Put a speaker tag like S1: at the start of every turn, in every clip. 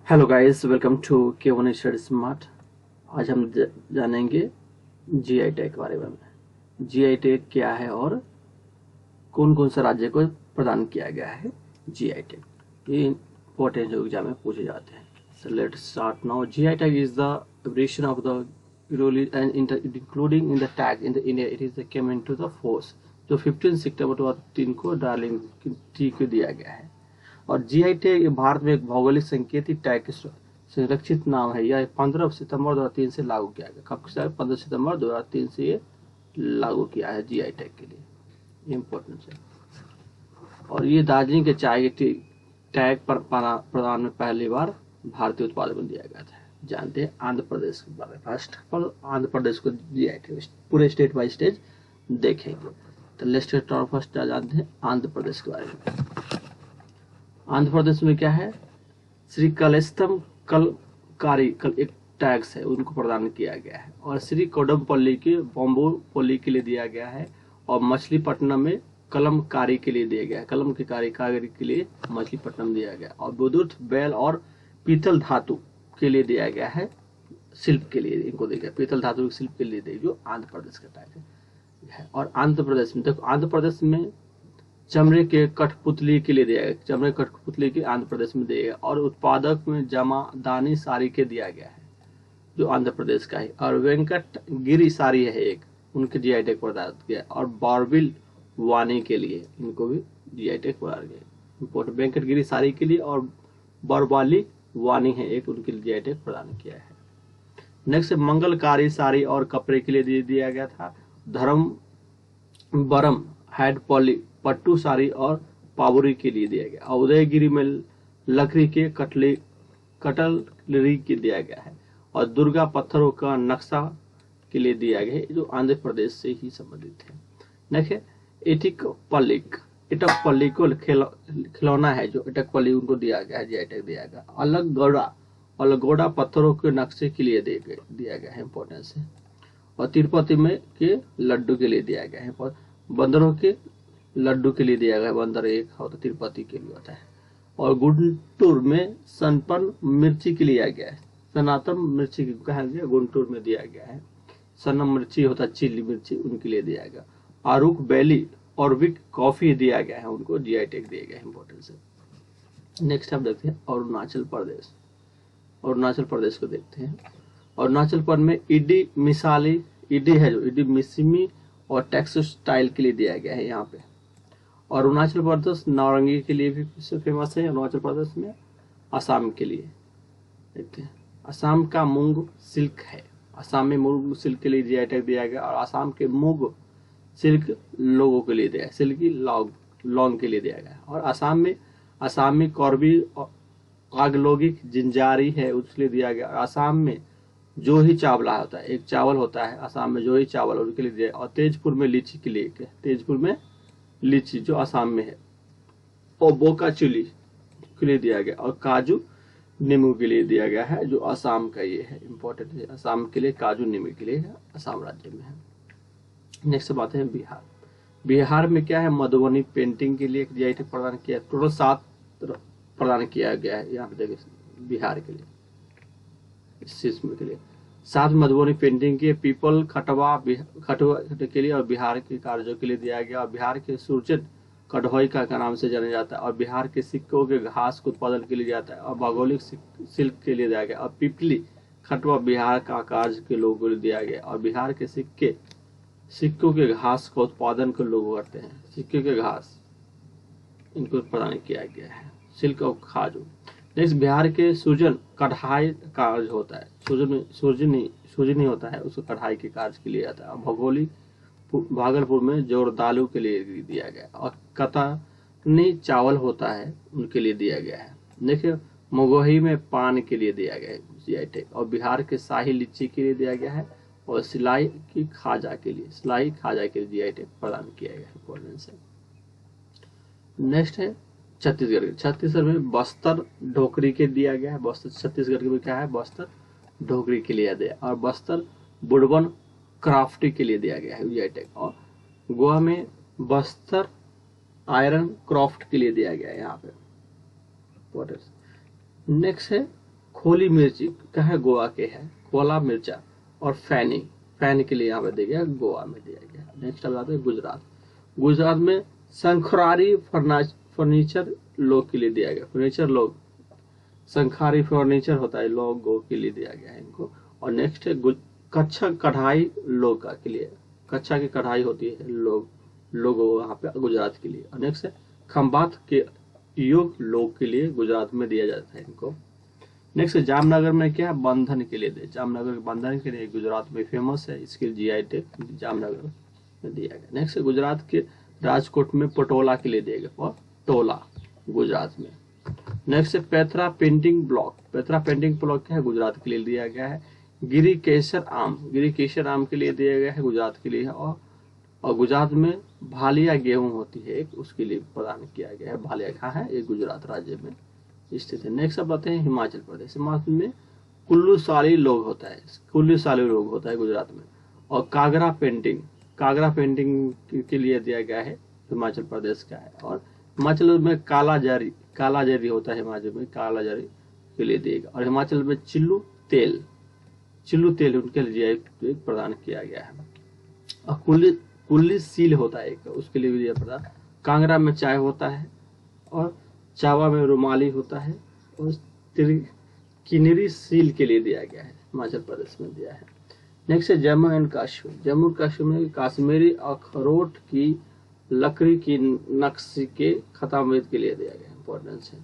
S1: Hello guys, welcome to K one study smart. आज हम जानेंगे जीआई टैग के बारे में। जीआई टैग क्या है और कौन कौन सा राज्य को प्रदान किया गया है जीआई टैग। ये इंपॉर्टेंट एग्जाम में पूछे जाते हैं। So let's start now. GI tag is the abbreviation of the and including in the tag in the India it is came into the force जो 15 सितंबर 2003 को डार्लिंग टी को दिया गया है। और जीआई टैग भारत में एक भौगोलिक संकेतिक टैग के संरक्षित नाम है। यह 15 सितंबर 2003 से लागू किया गया। कब से? 15 सितंबर 2003 से ये लागू किया है जीआई टैग के लिए। इम्पोर्टेंट है। और ये दार्जिलिंग के चाय के टैग पर प्रदान में पहली बार भारतीय उत्पादों को दिया गया था। जानते हैं आंध्र प्रदेश के बारे में। फर्स्ट पर आंध्र प्रदेश को जीआई टैग पूरे स्टेट बाय स्टेट देखेंगे। तो लेट्स फर्स्ट जानते हैं आंध्र प्रदेश के बारे में। आंध्र प्रदेश में क्या है? श्री कलेस्तम कलकारी एक टैक्स है, उनको प्रदान किया गया है। और श्री कोडमपल्ली के बॉम्बो पल्ली के लिए दिया गया है। और मछलीपट्टनम में कलमकारी के लिए दिया गया है। कलम की कारीगरी के लिए मछलीपट्टनम दिया गया। और बुदुर्थ बैल और पीतल धातु के लिए दिया गया है। शिल्प के लिए इनको दिया गया, पीतल धातु के शिल्प के लिए दिया, जो आंध्र प्रदेश का टैग है। और आंध्र प्रदेश में देखो, आंध्र प्रदेश में चमड़े के कठपुतली के लिए दिया गया। चमड़े कठपुतली के आंध्र प्रदेश में दिया गया। और उत्पादक में जमादानी साड़ी के दिया गया है, जो आंध्र प्रदेश का है। और वेंकटगिरी साड़ी है एक, उनके जीआई टैग प्रदान किया। और बारबिल वानी के लिए इनको भी जीआई टैग प्रदान किया। इम्पोर्टेंट, वेंकटगिरी साड़ी के लिए और बरवाली वानी है एक, उनके लिए जीआई टैग प्रदान किया है। नेक्स्ट मंगलकारी साड़ी और कपड़े के लिए दिया गया था। धर्मबरम हैड पट्टू साड़ी और पावरी के लिए दिया गया। उदयगिरी में लकड़ी के कटलरी के दिया गया है। और दुर्गा पत्थरों का नक्शा के लिए दिया गया है, जो आंध्र प्रदेश से ही संबंधित है। देखिए इटकपल्ली को खिलौना है, जो इटकपल्ली उनको दिया गया है, जीआई टैग दिया गया। अलगोड़ा पत्थरों के नक्शे के लिए दिया गया है, इंपॉर्टेंस है। और तिरुपति में के लड्डू के लिए दिया गया है। बंदरों के लड्डू के लिए दिया गया है, बंदर एक और तिरुपति के लिए होता है। और गुंटूर में सनपन मिर्ची के लिए दिया गया है। सनातन मिर्ची कहा गया, गुंटूर में दिया गया है। सनम मिर्ची होता है चिली मिर्ची, उनके लिए दिया गया। आरुक बैली और विक कॉफी दिया गया है, उनको जीआई टैग दिया गया है, इंपॉर्टेंस है। नेक्स्ट आप देखते हैं अरुणाचल प्रदेश। अरुणाचल प्रदेश को देखते हैं। अरुणाचल प्रदेश में इडी मिसाली इडी है, जो इडी मिसिमी और टेक्सटाइल के लिए दिया गया है यहाँ पे। और अरुणाचल प्रदेश नारंगी के लिए भी फेमस है। अरुणाचल प्रदेश में असम के लिए देखते हैं। असम का मूंग सिल्क है, असम में मूंग सिल्क के लिए जीआई टैग दिया गया। और असम के मूंग सिल्क लोगों के लिए दिया है, सिल्की लॉन्ग के लिए दिया गया। और असम में असमी कॉर्बी आगलोगिक जिंजारी है, उसके लिए दिया गया। असम में जो ही चावला होता है, एक चावल होता है असम में, जो ही चावल उनके लिए दिया। और तेजपुर में लीची के लिए, तेजपुर में लीची जो असम में है। और बोका चुली के लिए दिया गया। और काजू नींबू के लिए दिया गया है, जो असम का ये है, इंपॉर्टेंट है। असम के लिए काजू नींबू के लिए असम राज्य में है। नेक्स्ट बात है बिहार। बिहार में क्या है? मधुबनी पेंटिंग के लिए जीआई टैग प्रदान किया। टोटल 7 प्रदान किया गया है यहाँ पे देखिए बिहार के लिए, इस के लिए 7 मधुबनी पेंटिंग के पीपल खटवा के लिए और बिहार के कार्यों के लिए दिया गया। और बिहार के सूरजन कढ़ोई का नाम से जाना जाता है। और बिहार के सिक्कों के घास के उत्पादन के लिए जाता है। और भौगोलिक शिल्प के लिए दिया गया। और पिपली खटवा बिहार का कार्य के लोगों को दिया गया। और बिहार के सिक्कों के घास का उत्पादन के लोग करते हैं, सिक्के के घास इनको प्रदान किया गया है, सिल्क और खाजू। नेक्स्ट बिहार के सूजन कढ़ाई कार्य होता है, सूजनी होता है, उसको कढ़ाई के कार्य के लिए आता है। और भौगोलिक भागलपुर में जोरदालू के लिए दिया गया। और कतरनी चावल होता है, उनके लिए दिया गया है। देखिए मगोही में पान के लिए दिया गया है जीआई टैग। और बिहार के शाही लीची के लिए दिया गया है। और सिलाई खाजा के लिए जीआई टैग प्रदान किया गया है, इंपॉर्टेंस है। नेक्स्ट है छत्तीसगढ़। छत्तीसगढ़ में बस्तर ढोकरी के दिया गया है। बस्तर छत्तीसगढ़ में क्या है? बस्तर ढोकरी के लिए दिया। और बस्तर बुडवन क्राफ्टी के लिए दिया गया है जीआई टैग। और गोवा में बस्तर आयरन क्राफ्ट के लिए दिया गया है यहाँ पे। नेक्स्ट है खोली मिर्ची क्या है, गोवा के है, खोला मिर्चा। और फैनी, फैन के लिए यहाँ पे दिया गया, गोवा में दिया गया। नेक्स्ट अब आते हैं गुजरात। गुजरात में शंखरारी फर्नीचर लोग के लिए दिया गया, फर्नीचर लोग, शंखारी फर्नीचर होता है लोगों के लिए दिया गया है इनको। और नेक्स्ट है कच्छा कढ़ाई लोग के लिए, कच्छा की कढ़ाई होती है लोग वहाँ पे गुजरात के लिए। और नेक्स्ट है खंबात के योग लोग के लिए गुजरात में दिया जाता है इनको। नेक्स्ट जामनगर में क्या, बंधन के लिए, जामनगर के बंधन के लिए गुजरात में फेमस है, इसके जीआई टैग जामनगर में दिया गया। नेक्स्ट गुजरात के राजकोट में पटोला के लिए दिया गया, पटोला गुजरात में। Next Pethra painting block, Pethra painting block क्या है, गुजरात के लिए दिया गया है। गिरी केसर आम, गिरी केसर आम के लिए दिया गया है, गुजरात के लिए। और गुजरात में भालिया गेहूं होती है एक, उसके लिए प्रदान किया गया है। भालिया कहाँ है, ये गुजरात राज्य में स्थित है। नेक्स्ट अब आते हैं हिमाचल प्रदेश। हिमाचल में कुल्लू साली लोग होता है, कुल्लू साली लोग होता है गुजरात में। और कागरा पेंटिंग, कागरा पेंटिंग के लिए दिया गया है, हिमाचल प्रदेश का है। और हिमाचल में काला जरी होता है, हिमाचल में काला जरी के लिए दिएगा। और हिमाचल में चिल्लू तेल उनके लिए प्रदान किया गया है। और कुल्ली सील होता है एक, उसके लिए भी दिया प्रदान। कांगड़ा में चाय होता है। और चावा में रुमाली होता है। और किन्नरी सील के लिए दिया गया है, हिमाचल प्रदेश में दिया है। नेक्स्ट है जम्मू एंड कश्मीर। जम्मू कश्मीर में काश्मीरी अखरोट की लकड़ी की नक्शी के खतामेद के लिए दिया गया, इंपॉर्टेंस है।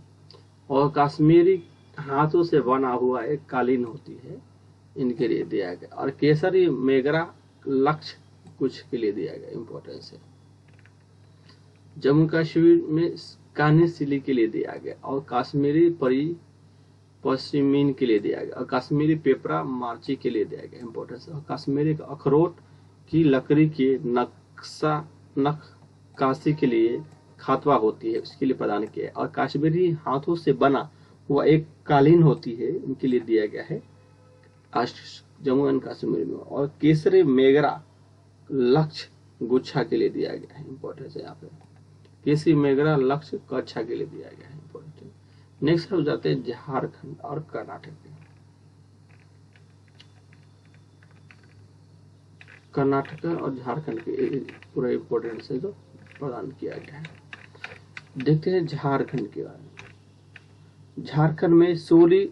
S1: और काश्मीरी हाथों से बना हुआ एक कालीन होती है, इनके लिए दिया गया। और केसरी मेगरा लक्ष्य कुछ के लिए दिया गया, इंपॉर्टेंस है। जम्मू कश्मीर में कानी सिली के लिए दिया गया। और काश्मीरी पश्मीन के लिए दिया गया। और काश्मीरी पेपरा मार्ची के लिए दिया गया, इंपॉर्टेंस। और काश्मीरी अखरोट की लकड़ी की नक्काशी के लिए खातवा होती है, उसके लिए प्रदान किया है। और काश्मीरी हाथों से बना हुआ एक कालीन होती है, इनके लिए दिया गया है जम्मू एंड कश्मीर में। और केसरी मेगरा लक्ष्य गुच्छा के लिए दिया गया है, इंपॉर्टेंस है यहाँ पे। केसरी मेगरा लक्ष्य कच्छा के लिए दिया गया है, इंपॉर्टेंट। नेक्स्ट हो जाते हैं झारखंड और कर्नाटक के। कर्नाटक और झारखंड के पूरा इंपॉर्टेंस है जो प्रदान किया गया है। देखते हैं झारखंड के बारे में। झारखंड में सूरी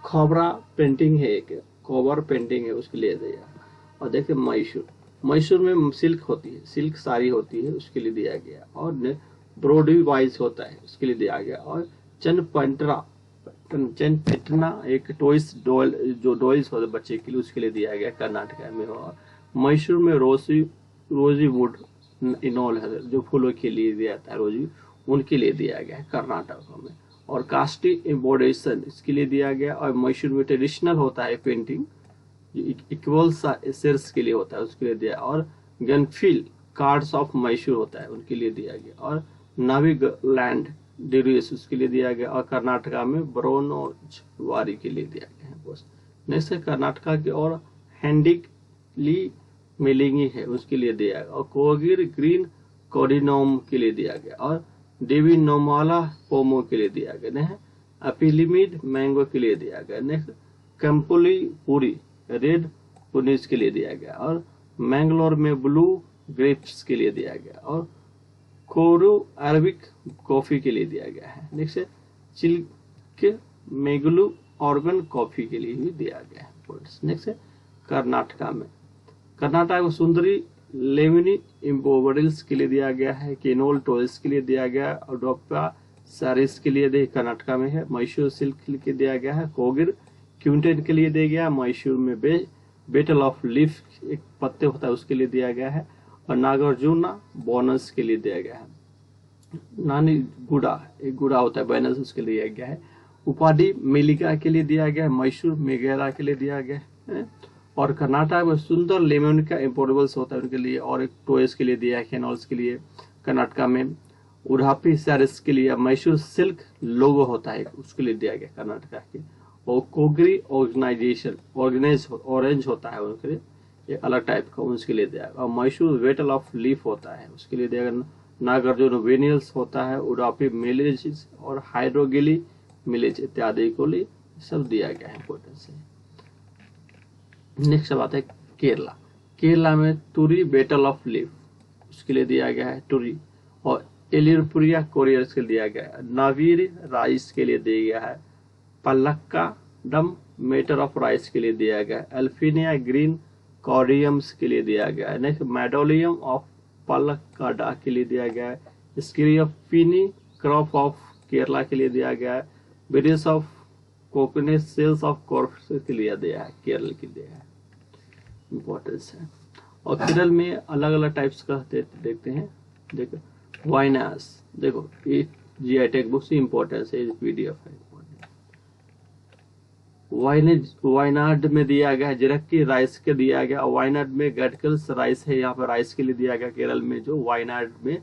S1: खोबरा पेंटिंग है, एक कोबर पेंटिंग है, उसके लिए दिया। और देखते हैं मैसूर में सिल्क होती है, सिल्क साड़ी होती है, उसके लिए दिया गया। और ब्रॉडी वाइज होता है, उसके लिए दिया गया। और चनपटना एक टॉयज डॉल, जो डॉल्स होते बच्चे के लिए, उसके लिए दिया गया कर्नाटक में। और मैसूर में रोजी वुड इनॉल है, जो फूलों के लिए दिया जाता है रोजी, उनके लिए दिया गया है कर्नाटक में। और कास्टी एम्बोडेशन इसके लिए दिया गया। और मैसूर में ट्रेडिशनल होता है पेंटिंग, इक्वल सेल्स के लिए होता है, उसके लिए दिया। और गनफिल कार्ड्स ऑफ मैसूर होता है, उनके लिए दिया गया। और नाविगलैंड डिग्रीस उसके लिए दिया गया। और कर्नाटका में ब्रोनोज वारी के लिए दिया गया है। नेक्स्ट है कर्नाटका की और हैंडिकली मिलिंगी है, उसके लिए दिया गया। और कोगिर ग्रीन कोडिनोम के लिए दिया गया। और देवी नोमाला पोमो के लिए दिया गया है। अपिलिमिड मैंगो के लिए दिया गया। नेक्स्ट कंपुली पूरी रेड पुनीस के लिए दिया गया। और मैंगलोर में ब्लू ग्रेप्स के लिए दिया गया। और कोरू अरबिक कॉफी के लिए दिया गया है। नेक्स्ट चिल्क मेगलू ऑर्गन कॉफी के लिए भी दिया गया है। नेक्स्ट है कर्नाटका में। कर्नाटक में सुंदरी लेमिनी इम्पोवर्डल्स के लिए दिया गया है। केनोल टॉयल्स के लिए दिया गया। और डोपा सारीस के लिए कर्नाटका में है। मैसूर सिल्क के लिए दिया गया है। कोगिर क्यूंटेन के लिए दिया गया। मैसूर में बेटल ऑफ लीफ एक पत्ते होता है, उसके लिए दिया गया है। और नागार्जुना बोनस के लिए दिया गया है। नानी गुड़ा एक गुड़ा होता है बोनस, उसके लिए दिया गया है। उपाधि मेलिका के लिए दिया गया है। मैसूर मेगेरा के लिए दिया गया है। और कर्नाटक में सुंदर लेमन का इम्पोर्टेबल्स होता है, उनके लिए। और एक टॉयज के लिए दिया है, कैनॉल्स के लिए। कर्नाटका में उड़ापी सारिस के लिए मैसूर सिल्क लोगो होता है, उसके लिए दिया गया कर्नाटका के। और कोगरी ऑर्गेनाइजेशन ऑरेंज होता है उनके लिए, एक अलग टाइप का, उसके लिए दिया गया। और मैसूर वेटल ऑफ लीफ होता है, उसके लिए दिया गया। नागार्जुन वेनियल्स होता है। उड़ापी मिलेज और हाइड्रोगिली मिलेज इत्यादि को लिए सब दिया गया है इंपॉर्टेंस है। नेक्स्ट बात है केरला। केरला में टूरी बैटल ऑफ लीफ उसके लिए दिया गया है टूरी, और एलिरपुरिया कोरियर्स के लिए दिया गया है, नावीर राइस के लिए दिया गया है, पल्लक्काडम मेटर ऑफ राइस के लिए दिया गया है, अल्फिनिया ग्रीन कॉरियम्स के लिए दिया गया है। नेक्स्ट मेडोलियम ऑफ पल्लक्काडा के लिए दिया गया है, स्क्रियोफिनी क्रॉप ऑफ केरला के लिए दिया गया है, British of coconut sales of corps के लिए दिया है, केरल के लिए है इंपॉर्टेंस है। और केरल में अलग अलग टाइप्स का देखते हैं। देखो वाइनास, देखो ये जीआई टैग बुक से इंपॉर्टेंस है, पीडीएफ है। वायनाड में दिया गया है जरक्की राइस के दिया गया, और वायनाड में गटकल्स राइस है, यहाँ पर राइस के लिए दिया गया। केरल में जो वायनाड में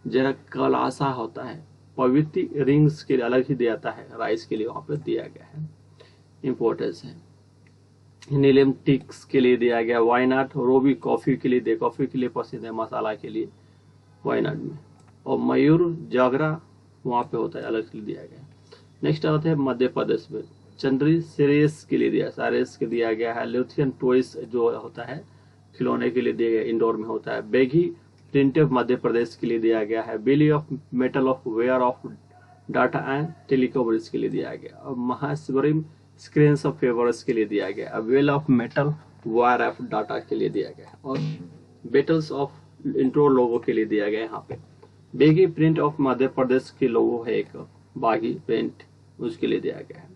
S1: जरकलासा होता है, पवित्र रिंग्स के लिए अलग ही दिया है, राइस के लिए वहां पर दिया गया है इंपॉर्टेंस है। नीलम टिक्स के लिए दिया गया वायनाड, रोबी कॉफी के लिए दे, कॉफी के लिए प्रसिद्ध है, मसाला के लिए वायनाड में, और मयूर जागरा वहां पे होता है, अलग से दिया गया। नेक्स्ट आता है मध्य प्रदेश में, चंद्री सिरेस के लिए दिया, सारेस के दिया गया है। ल्यूथियन टॉयज जो होता है खिलौने के लिए दिया गया, इंडोर में होता है। बेगी प्रिंटिव मध्य प्रदेश के लिए दिया गया है। Billy of metal of ware of data and telecommerce के लिए दिया गया, और महाशिवरिम स्क्रीन ऑफ फेवर्स के लिए दिया गया, well of metal wire of data के लिए दिया गया, और बेटल्स ऑफ इंट्रो लोगो के लिए दिया गया। यहाँ पे बेगी प्रिंट ऑफ मध्य प्रदेश के लोगो है, एक बागी प्रिंट उसके लिए दिया गया है।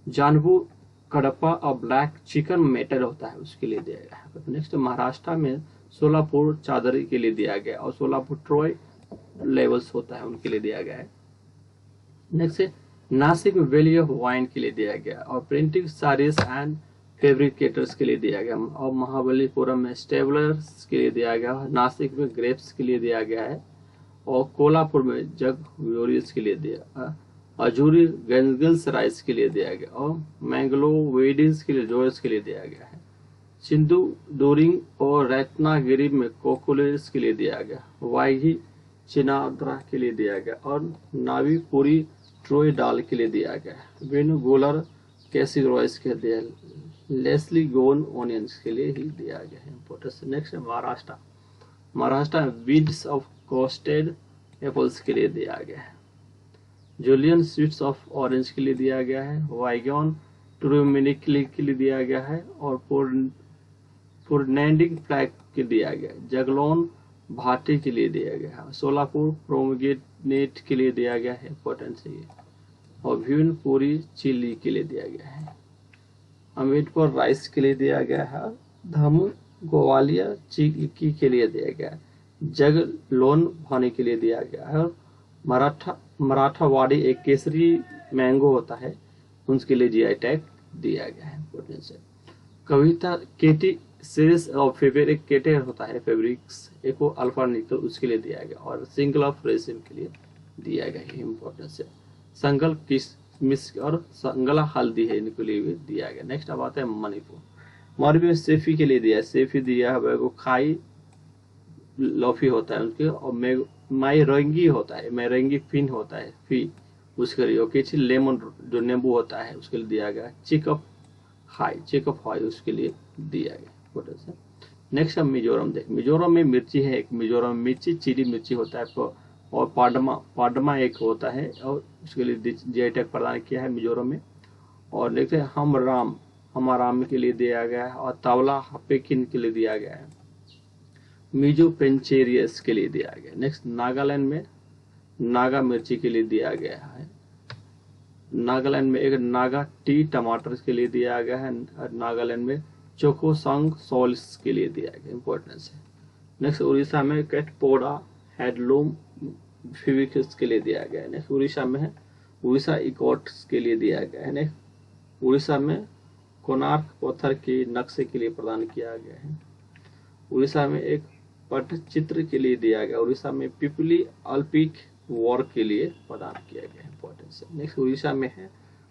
S1: जानबू कड़प्पा और ब्लैक चिकन मेटल होता है उसके लिए दिया गया है। नेक्स्ट महाराष्ट्र में सोलापुर चादरी के लिए दिया गया, और सोलापुर ट्रॉय लेवल्स होता है उनके लिए दिया गया है। नेक्स्ट नासिक में वैली ऑफ वाइन के लिए दिया गया, और प्रिंटिंग सारीज एंड फैब्रिकेटर्स के लिए दिया गया, और महाबलीपुरम में स्टेबलर्स के लिए दिया गया, नासिक में ग्रेप्स के लिए दिया गया है, और कोल्हापुर में जग व्योरियस के लिए दिया, अजूरी गंगल्स राइस के लिए दिया गया, और मैंगलो वेडिंग्स के लिए जोयस के लिए दिया गया है। सिंधु डोरिंग और रत्नागिरी में कोकोलेस के लिए दिया गया, वाइगी चिनाद्रा के लिए दिया गया, और नावीपुरी ट्रोय डाल के लिए दिया गया। वेनु गोलर कैसी रॉयस के दिया, लेस्ली गोन ओनियंस के लिए ही दिया गया है इंपॉर्टेंस। नेक्स्ट है महाराष्ट्र। महाराष्ट्र में बीड्स ऑफ कोस्टेड एप्पल्स के लिए दिया गया है। जूलियन स्वीट्स ऑफ ऑरेंज के लिए दिया गया है। वाइगॉन टूरुमिनिक के लिए दिया गया है, और फुर्नैंडिंग फ्लैग के दिया गया है। जगलोन भाटी के लिए दिया गया है। सोलापुर प्रोमोगेनेट के लिए दिया गया है इंपॉर्टेंस है, और भीवनपुरी चिली के लिए दिया गया है। अम्बेडकर राइस के लिए दिया गया है। धम ग्वालियर चिकी के लिए दिया गया है। जगलोन भानी के लिए दिया गया है, और मराठावाड़ी एक केसरी मैंगो होता है उसके लिए जीआई टैग दिया गया है इंपॉर्टेंस है। कविता केटी सीरीज ऑफ फैब्रिक केटे होता है, फैब्रिक्स एक अल्फा निकल उसके लिए दिया गया, और सिंगल ऑफ रेसिम के लिए दिया गया है इंपॉर्टेंस है। संगल किशमिश और संगला हल्दी है, इनके लिए भी दिया गया। नेक्स्ट अब आता है मणिपुर। मणिपुर में सेफी के लिए दिया है, सेफी दिया है, वो खाई लॉफी होता है उनके, और माइरेंगी होता है, मैरेंगी फिन होता है फी उसके लिए, और किसी लेमन जो नींबू होता है उसके लिए दिया गया। चिकअप हाई उसके लिए दिया गया। नेक्स्ट हम मिजोरम देख, मिजोरम में मिर्ची है एक, मिजोरम मिर्ची चिली मिर्ची होता है, और पाडमा एक होता है, और उसके लिए जीआई टैग प्रदान किया है मिजोरम में। और देखते हैं हमाराम के लिए दिया गया है, और तावला पेकिन के लिए दिया गया है। मिजो पेंचेरियस के लिए दिया गया। नेक्स्ट नागालैंड में नागा मिर्ची के लिए दिया गया है। नागालैंड में एक नागा टी टमाटर के लिए दिया गया है। नागालैंड में चोकोसंग सॉल्स के लिए दिया गया इंपॉर्टेंस है। नेक्स्ट उड़ीसा में कैटपोडा हैंडलूम फेविक्स के लिए दिया गया है। नेक्स्ट उड़ीसा में है उड़ीसा इकोट्स के लिए दिया गया है। नेक्स्ट उड़ीसा में कोणार्क पत्थर के नक्शे के लिए प्रदान किया गया है। उड़ीसा में एक पटचित्र के लिए दिया गया। उड़ीसा में पिपली अल्पिक वर्क के लिए प्रदान किया गया इंपॉर्टेंस है। नेक्स्ट उड़ीसा में है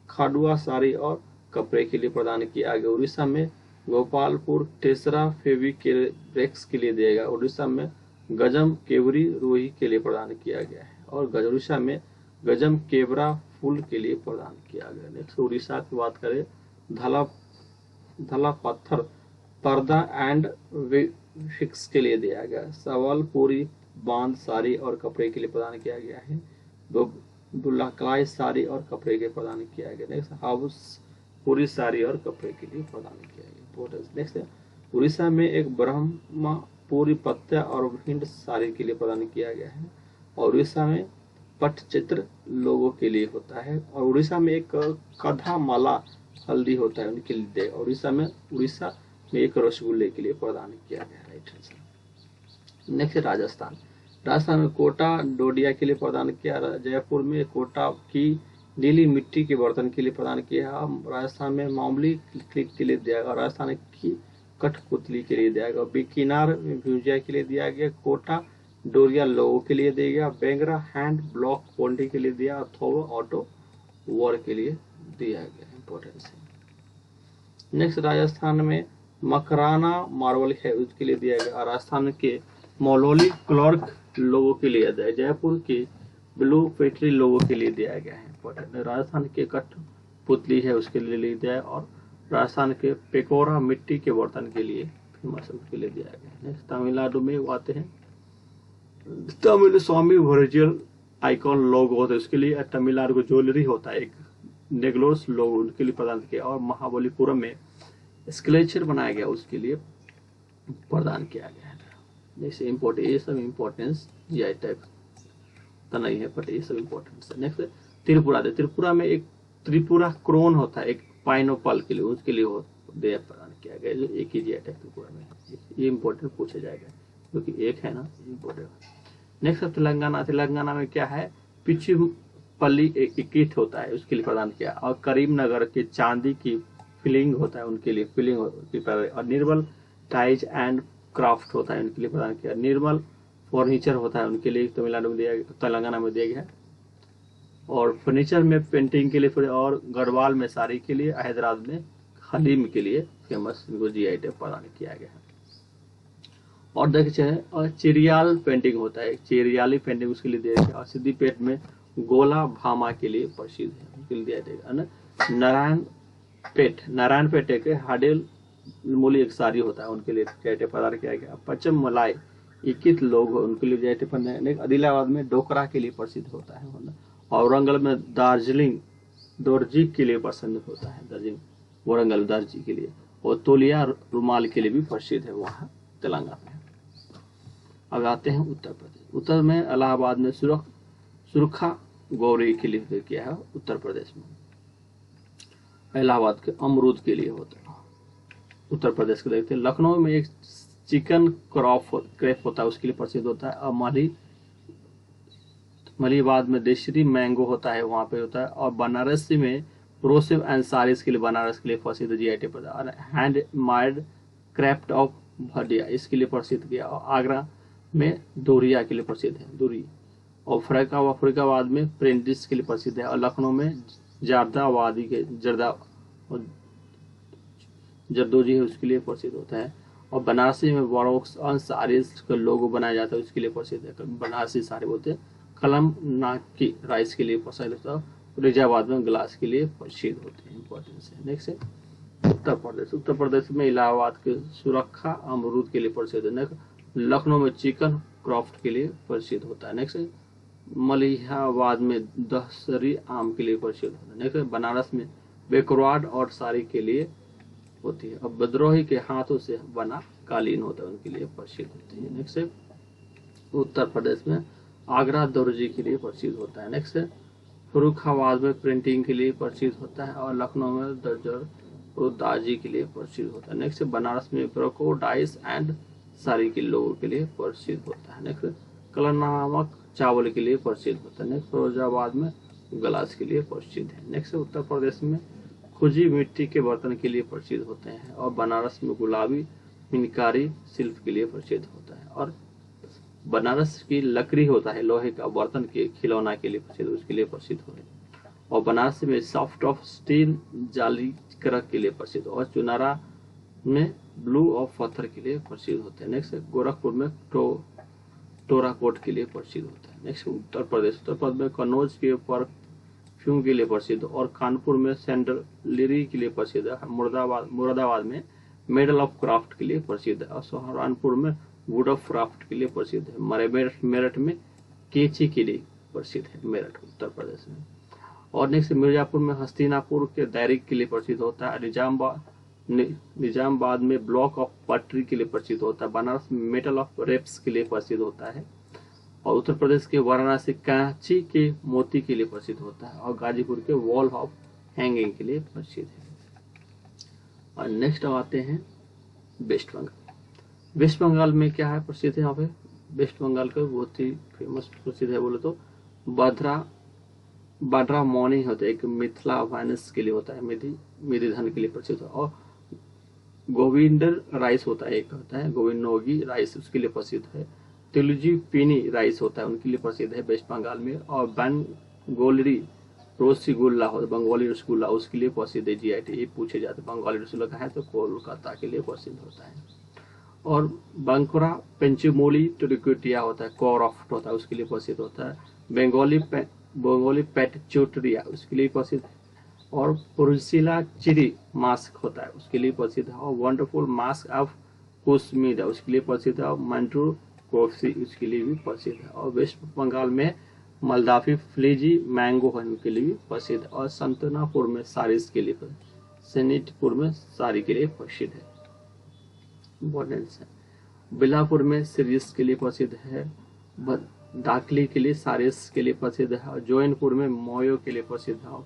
S1: खाडुआ साड़ी और कपड़े के लिए प्रदान किया गया। उड़ीसा में गोपालपुर टेसरा फेविक्रेक्स के लिए दिया गया। उड़ीसा में गजम केवरी रोही के लिए प्रदान किया गया है। और उड़ीसा में गजम केवरा फूल के लिए प्रदान किया गया। नेक्स्ट उड़ीसा की बात करें, धला पत्थर पर्दा एंड फिक्स के लिए दिया गया। संबलपुरी बांध साड़ी और कपड़े के लिए प्रदान किया गया है। बुलाकलाई साड़ी और कपड़े के प्रदान किया गया। नेक्स्ट हाउस पूरी साड़ी और कपड़े के लिए प्रदान किया गया। नेक्स्ट उड़ीसा में एक ब्रह्मपुरी पत्ता और भिंड साड़ी के लिए प्रदान किया गया है। और उड़ीसा में पटचित्र लोगों के लिए होता है। और उड़ीसा में एक कधा माला हल्दी होता है उनके लिए। उड़ीसा में एक रसगुल्ले के लिए प्रदान किया गया। Right answer. नेक्स्ट राजस्थान में कोटा डोडिया के लिए प्रदान किया। जयपुर में कोटा की नीली मिट्टी के बर्तन के लिए प्रदान किया। राजस्थान में मामूली क्लिक के लिए दिया गया। राजस्थान की कठपुतली के लिए दिया गया। बिकिनार में भुजिया के लिए दिया गया। कोटा डोरिया लोगों के लिए दिया गया। बेंगरा हैंड ब्लॉक पोंडी के लिए दिया। अथवा ऑटो वॉर के लिए दिया गया। इंपॉर्टेंस है। नेक्स्ट राजस्थान में मकराना मार्बल है उसके लिए दिया गया। राजस्थान के मौलौली क्लर्क लोगों के लिए दिया। जयपुर के ब्लू पेट्री लोगों के लिए दिया गया है। इंपॉर्टेंट। राजस्थान के कठपुतली है उसके लिए दिया है। और राजस्थान के पेकोरा मिट्टी के बर्तन के लिए फेमस उसके लिए दिया गया है। नेक्स्ट तमिलनाडु में आते हैं, तमिल स्वामी वर्जियल आइकॉन लोगो होता है उसके लिए। तमिलनाडु को ज्वेलरी होता है एक नेगलोस लोगो उनके लिए प्रदान किया। और महाबलीपुरम में स्केलेचर बनाया गया उसके लिए प्रदान किया गया है। जैसे इम्पोर्टेंट ये सब इम्पोर्टेंस जीआई टैग तो नहीं है बट ये सब इम्पोर्टेंस है। नेक्स्ट त्रिपुरा में एक त्रिपुरा क्रोन होता है एक पाइनोपल के लिए उसके लिए प्रदान किया गया जो एक ही जीआई टैग त्रिपुरा में। ये इम्पोर्टेंट पूछा जाएगा क्योंकि एक है ना इम्पोर्टेंट। नेक्स्ट तेलंगाना में क्या है, पिचुपल्ली एक होता है उसके लिए प्रदान किया। और करीमनगर के चांदी की फिलिंग होता है उनके लिए फिलिंग। और निर्मल टाइज एंड क्राफ्ट होता है उनके लिए प्रदान किया। निर्मल फर्नीचर होता है उनके लिए तमिलनाडु में तेलंगाना में दिया गया है। और फर्नीचर में पेंटिंग के लिए और गढ़वाल में साड़ी के लिए, हैदराबाद में हलीम के लिए फेमस इनको जीआई टैग प्रदान किया गया है। और देखिए और चिरियाल पेंटिंग होता है, चिरियाली पेंटिंग उसके लिए दिया गया। और सिद्दीपेट में गोला भामा के लिए प्रसिद्ध है उसके लिए दिया जाएगा। नारायणपेट एक हाडेल मूली एक साड़ी होता है उनके लिए जीआई प्रदान किया गया। पश्चिम मलाई इक्कीस लोग उनके लिए जीआई प्रदान। आदिलाबाद में डोकरा के लिए प्रसिद्ध होता है। औरंगाबाद में दार्जिलिंग दोरजी के लिए पसंद होता है। दार्जिलिंग औरंगाबाद दार्जी के लिए। और तोलिया रुमाल के लिए भी प्रसिद्ध है वहाँ तेलंगाना में। अब आते हैं उत्तर प्रदेश। उत्तर में इलाहाबाद में सुरखा गौरी के लिए किया है उत्तर प्रदेश में। इलाहाबाद के अमरूद के लिए होता है। उत्तर प्रदेश को देखते हैं, लखनऊ में एक चिकन क्रेप होता है उसके लिए प्रसिद्ध होता है। और मलिहाबाद में देशरी मैंगो होता है वहाँ पे होता है। और बनारसी में रोसिव एंड सारीज के लिए बनारस के लिए प्रसिद्ध जीआई टैग और hand made craft of Bhatia इसके लिए प्रसिद्ध किया। और आगरा में दोरिया के लिए प्रसिद्ध है दूरी। और फरीदाबाद में प्रेंटिस के लिए प्रसिद्ध है। और लखनऊ में जरदोजी है उसके लिए प्रसिद्ध होता है। और बनारसी में बड़ोक्स और सारीज का लोगो बनाया जाता है उसके लिए प्रसिद्ध है। बनारसी साड़ी बोलते हैं। कलम नाकी राइस के लिए प्रसिद्ध होता है। फरीदाबाद में ग्लास के लिए प्रसिद्ध होते हैं। इंपॉर्टेंस है। नेक्स्ट है उत्तर प्रदेश में इलाहाबाद के सुरखा अमरूद के लिए प्रसिद्ध है। लखनऊ में चिकन क्राफ्ट के लिए प्रसिद्ध होता है। नेक्स्ट मलिहाबाद में दशहरी आम के लिए प्रसिद्ध होता है। नेक्स्ट बनारस में बेकरवाड और साड़ी के लिए होती है। अब विद्रोही के हाथों से बना कालीन होता है उनके लिए प्रसिद्ध होती है। नेक्स्ट उत्तर प्रदेश में आगरा दर्जी के लिए प्रसिद्ध होता है। नेक्स्ट फर्रुखाबाद में प्रिंटिंग के लिए प्रसिद्ध होता है। और लखनऊ में दर्जर और दाजी के लिए प्रसिद्ध होता है। नेक्स्ट बनारस में क्रोकोडाइल्स एंड साड़ी के लोगों के लिए प्रसिद्ध होता है। नेक्स्ट कलर नामक चावल के लिए प्रसिद्ध होता है। नेक्स्ट फिरोजाबाद में गलास के लिए प्रसिद्ध है। नेक्स्ट उत्तर प्रदेश में खुजी मिट्टी के बर्तन के लिए प्रसिद्ध होते हैं। और बनारस में गुलाबी मीनकारी शिल्प के लिए प्रसिद्ध होता है। और बनारस की लकड़ी होता है लोहे का बर्तन के खिलौना के लिए प्रसिद्ध उसके लिए प्रसिद्ध होता है। और बनारस में सॉफ्ट ऑफ स्टील जाली करक के लिए प्रसिद्ध। और चुनारा में ब्लू ऑफ पत्थर के लिए प्रसिद्ध होते हैं। नेक्स्ट गोरखपुर में टोराकोट के लिए प्रसिद्ध होता है। नेक्स्ट उत्तर प्रदेश में कन्नौज के ऊपर परफ्यूम के लिए प्रसिद्ध, और कानपुर में सैंडलरी के लिए प्रसिद्ध है। मुरादाबाद में मेडल ऑफ क्राफ्ट के लिए प्रसिद्ध है, और सहारनपुर में वुड ऑफ क्राफ्ट के लिए प्रसिद्ध है। मेरठ में केची के लिए प्रसिद्ध है, मेरठ उत्तर प्रदेश में। और नेक्स्ट मिर्जापुर में हस्तिनापुर के दैरिक के लिए प्रसिद्ध होता है। निजामाबाद में ब्लॉक ऑफ पटरी के लिए प्रसिद्ध होता है। बनारस में मेटल ऑफ रेप्स के लिए प्रसिद्ध होता है, और उत्तर प्रदेश के वाराणसी कांची के मोती के लिए प्रसिद्ध होता है, और गाजीपुर के वॉल ऑफ हैंगिंग के लिए प्रसिद्ध है। और नेक्स्ट आते हैं वेस्ट बंगाल। वेस्ट बंगाल में क्या है प्रसिद्ध है? यहाँ पे वेस्ट बंगाल का बहुत ही फेमस प्रसिद्ध है बोले तो बाड्रा मौनी होता है, एक मिथिला वाइनस के लिए होता है, मिधि धन के लिए प्रसिद्ध है। और गोविंदर राइस होता है, एक होता है गोविंदोगी राइस, उसके लिए प्रसिद्ध है। तेलुजी पीनी राइस होता है, उनके लिए प्रसिद्ध है वेस्ट बंगाल में। और बंगोली रसगुल्ला होता है, बंगाली रसगुल्ला उसके लिए प्रसिद्ध है। जीआईटी ये पूछे जाते हैं, बंगाली रसगुल्ला कहाँ है तो कोलकाता के लिए प्रसिद्ध होता है। और बंकुरा पेंचुमोली टुडुकुटिया होता है, कोरॉफ्ट होता है, उसके लिए प्रसिद्ध होता है। बंगाली पेट चोटरिया उसके लिए प्रसिद्ध है। और पुरुसिला चिरी मास्क होता है, उसके लिए प्रसिद्ध है। और वंडरफुल मास्क ऑफ कुसमीदा उसके लिए प्रसिद्ध है। और मंटू कॉफी उसके लिए भी प्रसिद्ध है। और वेस्ट बंगाल में मलदाफी फ्लीजी मैंगो है, उनके लिए भी प्रसिद्ध है। और संतनापुर में सारिस के लिए, सैनिटपुर में साड़ी के लिए प्रसिद्ध है। बिलापुर में सीरीस के लिए प्रसिद्ध है। दाखली के लिए सारिस के लिए प्रसिद्ध है। और जौनपुर में मोयो के लिए प्रसिद्ध है।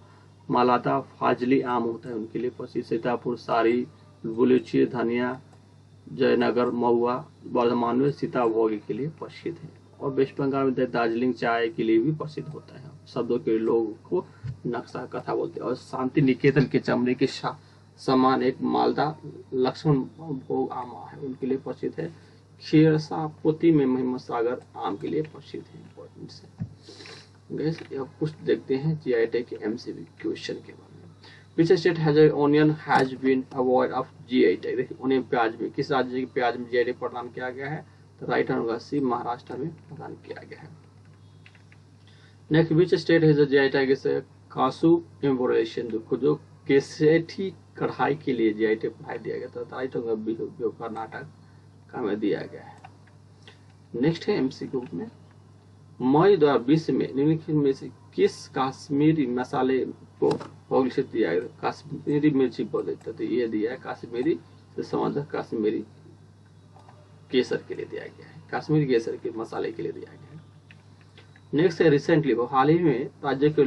S1: मालाता फाजली आम होता है, उनके लिए प्रसिद्ध। सीतापुर सारी, गुलची धनिया, जयनगर महुआ, वर्धमान में सीताभोग के लिए प्रसिद्ध है। और वेस्ट बंगाल में दार्जिलिंग चाय के लिए भी प्रसिद्ध होता है। शब्दों के लोगों को नक्शा कथा बोलते हैं। और शांति निकेतन के चमड़े के समान एक मालदा लक्ष्मण भोग आम है, उनके लिए प्रसिद्ध है। खीरसापोती में महिमा सागर आम के लिए प्रसिद्ध है। इंपॉर्टेंट है। कुछ देखते हैं जीआई टैग के एमसीक्यू क्वेश्चन के बारे में। Which state has onion has been award of GI tag? देखिए ऑनियन प्याज में किस राज्य के प्याज में जीआई टैग प्रदान किया गया है? तो राइट आंसर होगा सी, महाराष्ट्र में प्रदान किया गया है। Next, which state has GI tag is कासू एम्बोरेशन, जो केसेठी कढ़ाई के लिए जीआई टैग बढ़ाई दिया गया था। राइट होगा कर्नाटक का में दिया गया है। नेक्स्ट है एमसीक्यू में, मई 2020 में निम्नलिखित में से किस कश्मीरी मसाले को पब्लिश दिया गया? कश्मीरी मिर्ची बोले तो ये दिया है कश्मीरी से संबंधित कश्मीरी केसर के लिए दिया गया है, कश्मीरी केसर के मसाले के लिए दिया गया है। नेक्स्ट है रिसेंटली, हाल ही में राज्य के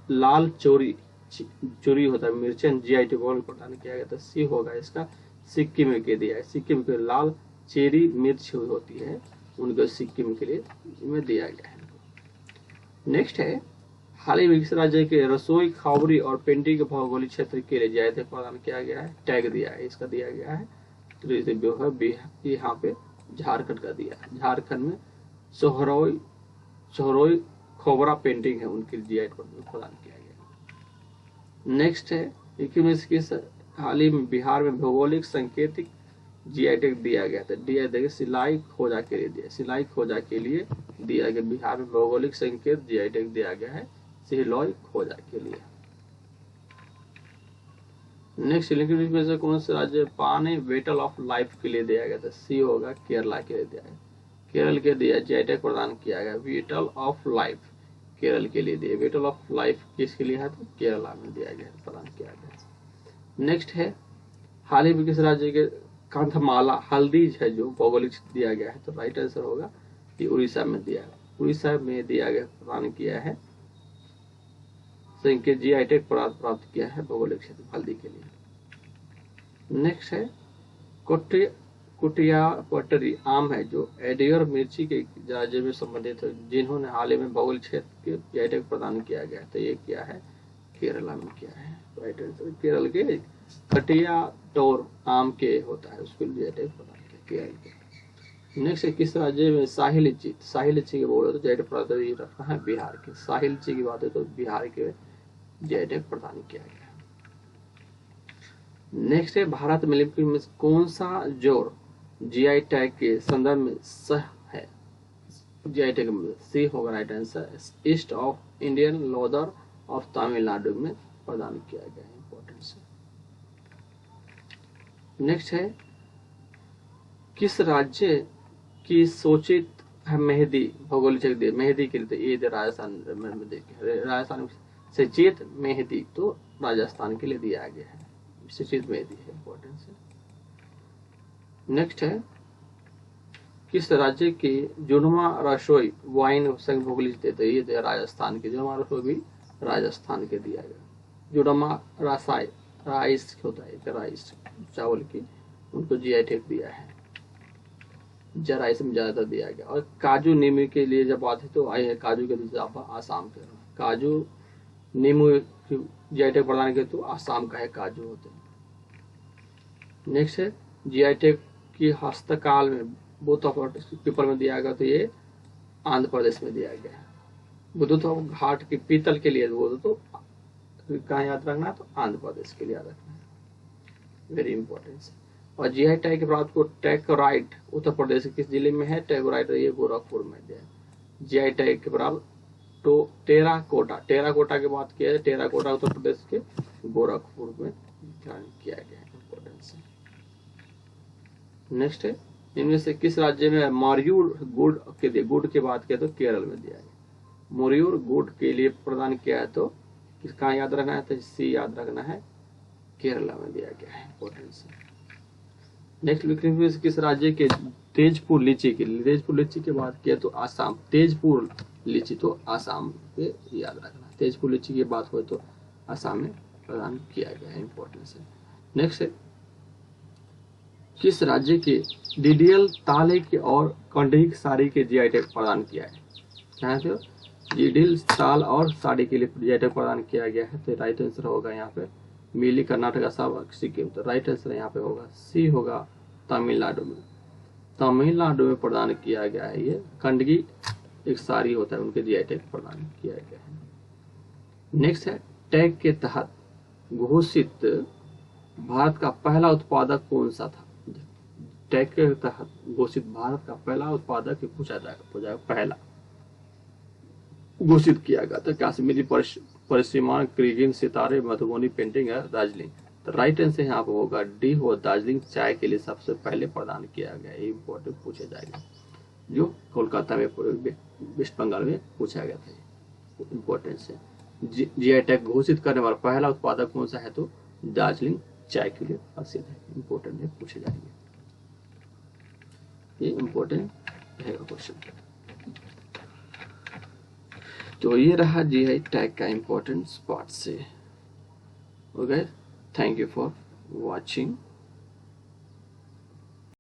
S1: लाल चोरी होता है मिर्चन जीआई टैग प्रदान किया गया था। सी होगा इसका, सिक्किम के दिया है। सिक्किम के लाल चेरी मिर्च होती है, उनको सिक्किम के लिए में दिया गया है। नेक्स्ट है, हाल ही में किस राज्य के रसोई खावरी और पेंटिंग के भौगोलिक क्षेत्र के लिए जीआई टैग प्रदान किया गया है? टैग दिया है, इसका दिया गया है तो यहाँ पे झारखंड का दिया है। झारखंड में सोहरोई खोबरा पेंटिंग है, उनके जीआई प्रदान किया गया। नेक्स्ट है, किस हाल ही में बिहार में भौगोलिक सांकेतिक जीआई टैग दिया गया था? दिया देखिए सिलाई खोजा के लिए दिया, सिलाई खोजा के लिए दिया गया। बिहार में भौगोलिक संकेत जीआई टैग दिया गया है सिलाई खोजा के लिए। नेक्स्ट, में से कौन सा राज्य पानी वेटल ऑफ लाइफ के लिए दिया गया था? सी होगा, केरला के लिए दिया है। केरल के दिया जीआई टैग प्रदान किया गया। वेटल ऑफ लाइफ केरल के लिए दिया। वेटल ऑफ लाइफ किसके लिए है? तो केरला में दिया गया, प्रदान किया गया। नेक्स्ट है, हाल ही में किस राज्य के कंधमाला हल्दी है जो भौगोलिक दिया गया है? तो राइट आंसर होगा कि उड़ीसा में दिया है। उड़ीसा में दिया गया, प्रदान किया है, संकेत जीआई टैग प्राप्त किया है भौगोलिक क्षेत्र हल्दी के लिए। नेक्स्ट है, कुटिया पटरी आम है जो एडियर मिर्ची के राज्य में संबंधित है, जिन्होंने हाल ही में भौगोलिक क्षेत्र के जीआई टैग प्रदान किया गया है। तो ये क्या है? केरला में किया है। राइट आंसर केरल के कटिया टोर आम के होता है, उसके लिए जीआई टैग प्रदान किया गया। नेक्स्ट है, किस राज्य में शाही लीची? शाही लीची की बोले तो जीआई टैग प्रदान रखना है बिहार के। शाही लीची की बात है तो बिहार के जीआई टैग प्रदान किया गया। नेक्स्ट है, भारत में कौन सा जोर जीआई टैग के संदर्भ में सह जीआई टैग में? सी होगा right answer, east of Indian Luther of Tamil Nadu में प्रदान किया गया है। इम्पोर्टेंस है। नेक्स्ट है, किस राज्य की सूचित है मेहंदी भौगोलिक जगह मेहंदी के लिए? ये राजस्थान में देखिए, राजस्थान से चेत मेहंदी तो राजस्थान के लिए दिया गया है, सूचित मेहंदी है। इम्पोर्टेंस है। नेक्स्ट है, किस राज्य की जुड़वा रसोई वाइन संघ भौगोलिक देते? ये राजस्थान के जुड़वा रसोई भी राजस्थान के दिया गया। जुड़वा रसाई राइस होता है, राइस चावल की, उनको जीआई टैग दिया है, जरा इसमें ज्यादा दिया गया। और काजू नींबू के लिए जब बात है तो आए काजू के लिए आसाम के काजू नींबू जीआई टैग प्रदान किया तो आसाम का है काजू होते हैं। नेक्स्ट है, जीआई टैग की हस्तकाल में बुद्ध पेपर में दिया गया तो ये आंध्र प्रदेश में दिया गया है। बुद्ध घाट की पीतल के लिए बोलो तो कहाँ याद रखना है? तो आंध्र प्रदेश के लिए याद रखना है। Very important. और जीआई टैग के प्राप्त को टेकोराइट उत्तर प्रदेश के किस जिले में है? टेकोराइट ये गोरखपुर में है। जीआई टैग के प्राप्त तो टेराकोटा की बात किया है, टेराकोटा उत्तर प्रदेश के गोरखपुर में किया गया है। इंपॉर्टेंस है। नेक्स्ट है, इनमें से किस राज्य में मयूर गुड़ के लिए? गुड़ की बात किया तो केरल में दिया गया। मयूर गुड़ के लिए प्रदान किया है तो किसका याद रखना है? तो सी याद रखना है, केरला में दिया गया है। इंपॉर्टेंस है। नेक्स्ट, किस राज्य के तेजपुर लीची के लिए? तेजपुर लीची की बात किया तो आसाम, तेजपुर लीची तो आसाम पे याद रखना। तेजपुर लीची की बात हो तो आसाम में प्रदान किया गया है। इंपॉर्टेंस है। नेक्स्ट है, किस राज्य के डीडीएल ताले के और कंडही साड़ी के जीआई टैग प्रदान किया है? यहाँ पे डीडीएल ताल और साड़ी के लिए जीआई टैग प्रदान किया गया है। तो राइट आंसर होगा यहाँ पे मिली कर्नाटक सब सिक्किम। तो राइट आंसर यहाँ पे होगा सी होगा तमिलनाडु में। तमिलनाडु में प्रदान किया गया है। ये कंडगी एक साड़ी होता है, उनके जीआई टैग प्रदान किया गया है। नेक्स्ट है, टैग के तहत घोषित भारत का पहला उत्पादक कौन सा था? टैग के तहत घोषित भारत का पहला उत्पादक पूछा जाएगा पहला घोषित किया गया था कश्मीरी परिसीमान क्रीगिन सितारे मधुबनी पेंटिंग है दार्जिलिंग। तो राइट आंसर यहाँ पे होगा डी हो, दार्जिलिंग चाय के लिए सबसे पहले प्रदान किया गया। ये इंपॉर्टेंट पूछा जाएगा, जो कोलकाता में वेस्ट बंगाल में पूछा गया था। इंपॉर्टेंस है। जीआई टैग घोषित करने वाला पहला उत्पादक कौन सा है? तो दार्जिलिंग चाय के लिए प्रसिद्ध है। इंपॉर्टेंट है, पूछे जाएंगे। ये इंपॉर्टेंट रहेगा क्वेश्चन। तो ये रहा जीआई टैग का इंपॉर्टेंट पार्ट से। Okay, thank you for watching.